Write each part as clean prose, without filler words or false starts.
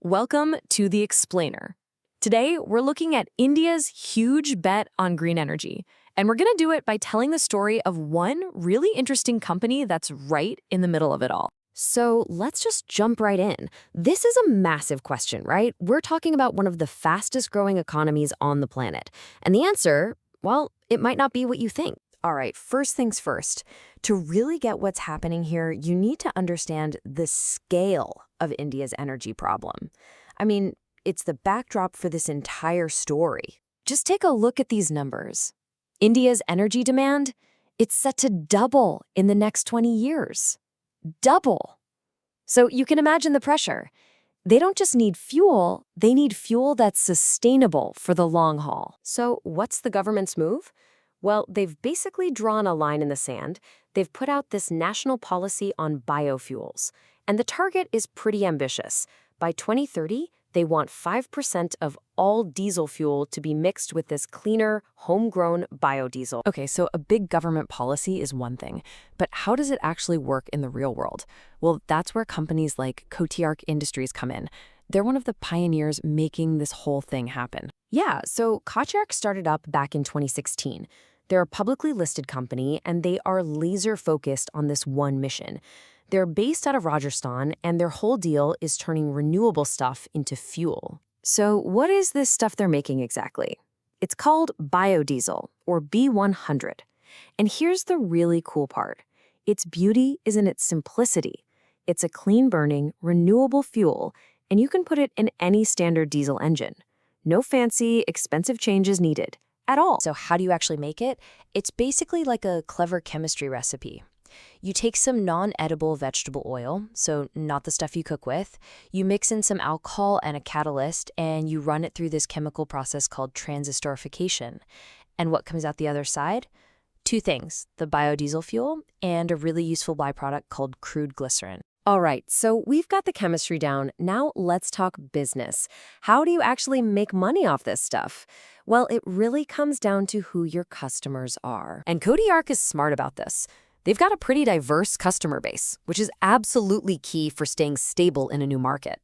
Welcome to The Explainer. Today, we're looking at India's huge bet on green energy, and we're going to do it by telling the story of one really interesting company that's right in the middle of it all. So let's just jump right in. This is a massive question, right? We're talking about one of the fastest growing economies on the planet. And the answer, well, it might not be what you think. All right, first things first. To really get what's happening here, you need to understand the scale of India's energy problem. I mean, it's the backdrop for this entire story. Just take a look at these numbers. India's energy demand, it's set to double in the next 20 years. Double. So you can imagine the pressure. They don't just need fuel, they need fuel that's sustainable for the long haul. So what's the government's move? Well, they've basically drawn a line in the sand. They've put out this national policy on biofuels. And the target is pretty ambitious. By 2030, they want 5% of all diesel fuel to be mixed with this cleaner, homegrown biodiesel. Okay, so a big government policy is one thing, but how does it actually work in the real world? Well, that's where companies like Kotyark Industries come in. They're one of the pioneers making this whole thing happen. Yeah, so Kotyark started up back in 2016. They're a publicly listed company, and they are laser-focused on this one mission. They're based out of Rajasthan, and their whole deal is turning renewable stuff into fuel. So what is this stuff they're making exactly? It's called biodiesel, or B100. And here's the really cool part. Its beauty is in its simplicity. It's a clean-burning, renewable fuel, and you can put it in any standard diesel engine. No fancy, expensive changes needed at all. So how do you actually make it? It's basically like a clever chemistry recipe. You take some non-edible vegetable oil, so not the stuff you cook with, you mix in some alcohol and a catalyst, and you run it through this chemical process called transesterification. And what comes out the other side? Two things, the biodiesel fuel and a really useful byproduct called crude glycerin. All right, so we've got the chemistry down. Now let's talk business. How do you actually make money off this stuff? Well, it really comes down to who your customers are. And Kotyark is smart about this. They've got a pretty diverse customer base, which is absolutely key for staying stable in a new market.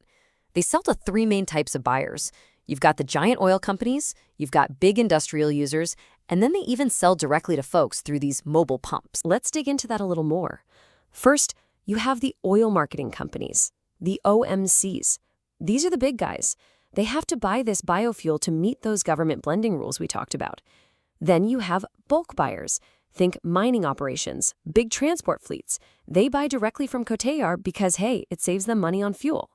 They sell to three main types of buyers. You've got the giant oil companies, you've got big industrial users, and then they even sell directly to folks through these mobile pumps. Let's dig into that a little more. First, you have the oil marketing companies, the OMCs. These are the big guys. They have to buy this biofuel to meet those government blending rules we talked about. Then you have bulk buyers. Think mining operations, big transport fleets. They buy directly from Kotyark because, hey, it saves them money on fuel.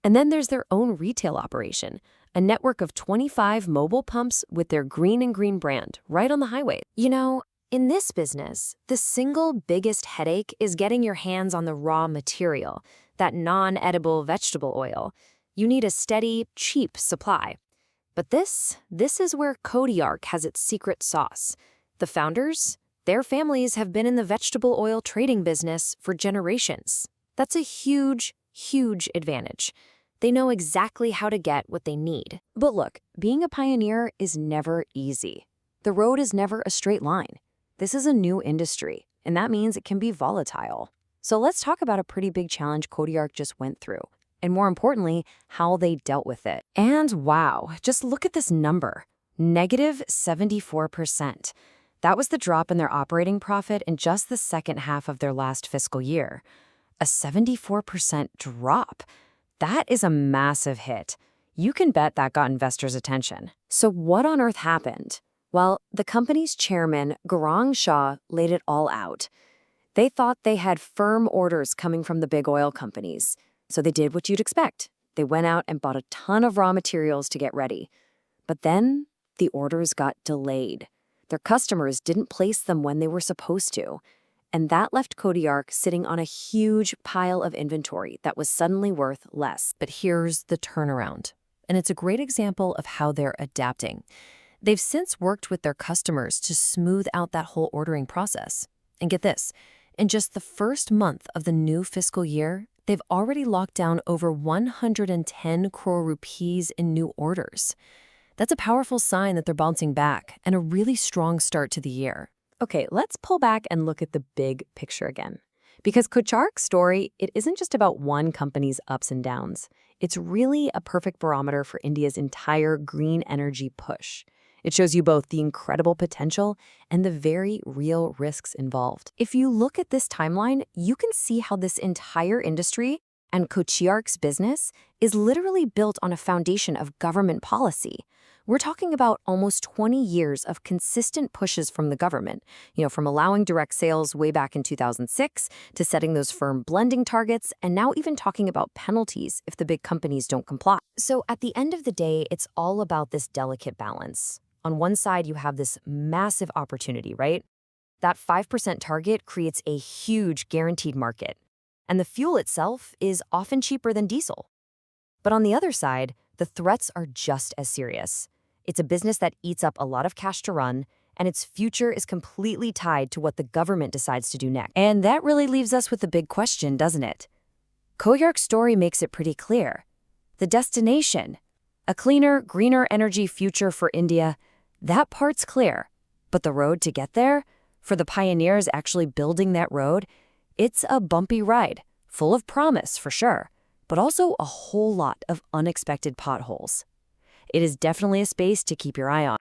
And then there's their own retail operation, a network of 25 mobile pumps with their Green and Green brand right on the highway. You know, in this business, the single biggest headache is getting your hands on the raw material, that non-edible vegetable oil. You need a steady, cheap supply. But this is where Kotyark has its secret sauce. The founders, their families have been in the vegetable oil trading business for generations. That's a huge, huge advantage. They know exactly how to get what they need. But look, being a pioneer is never easy. The road is never a straight line. This is a new industry, and that means it can be volatile. So let's talk about a pretty big challenge Kotyark just went through, and more importantly, how they dealt with it. And wow, just look at this number, -74%. That was the drop in their operating profit in just the second half of their last fiscal year. A 74% drop. That is a massive hit. You can bet that got investors' attention. So what on earth happened? Well, the company's chairman, Gaurang Shah, laid it all out. They thought they had firm orders coming from the big oil companies. So they did what you'd expect. They went out and bought a ton of raw materials to get ready. But then the orders got delayed. Their customers didn't place them when they were supposed to. And that left Kotyark sitting on a huge pile of inventory that was suddenly worth less. But here's the turnaround. And it's a great example of how they're adapting. They've since worked with their customers to smooth out that whole ordering process. And get this, in just the first month of the new fiscal year, they've already locked down over 110 crore rupees in new orders. That's a powerful sign that they're bouncing back and a really strong start to the year. Okay, let's pull back and look at the big picture again. Because Kotyark's story, it isn't just about one company's ups and downs. It's really a perfect barometer for India's entire green energy push. It shows you both the incredible potential and the very real risks involved. If you look at this timeline, you can see how this entire industry and Kotyark's business is literally built on a foundation of government policy. We're talking about almost 20 years of consistent pushes from the government, from allowing direct sales way back in 2006 to setting those firm blending targets, and now even talking about penalties if the big companies don't comply. So at the end of the day, it's all about this delicate balance. On one side, you have this massive opportunity, right? That 5% target creates a huge guaranteed market, and the fuel itself is often cheaper than diesel. But on the other side, the threats are just as serious. It's a business that eats up a lot of cash to run, and its future is completely tied to what the government decides to do next. And that really leaves us with a big question, doesn't it? Kotyark's story makes it pretty clear. The destination, a cleaner, greener energy future for India, that part's clear. But the road to get there, for the pioneers actually building that road, it's a bumpy ride, full of promise for sure, but also a whole lot of unexpected potholes. It is definitely a space to keep your eye on.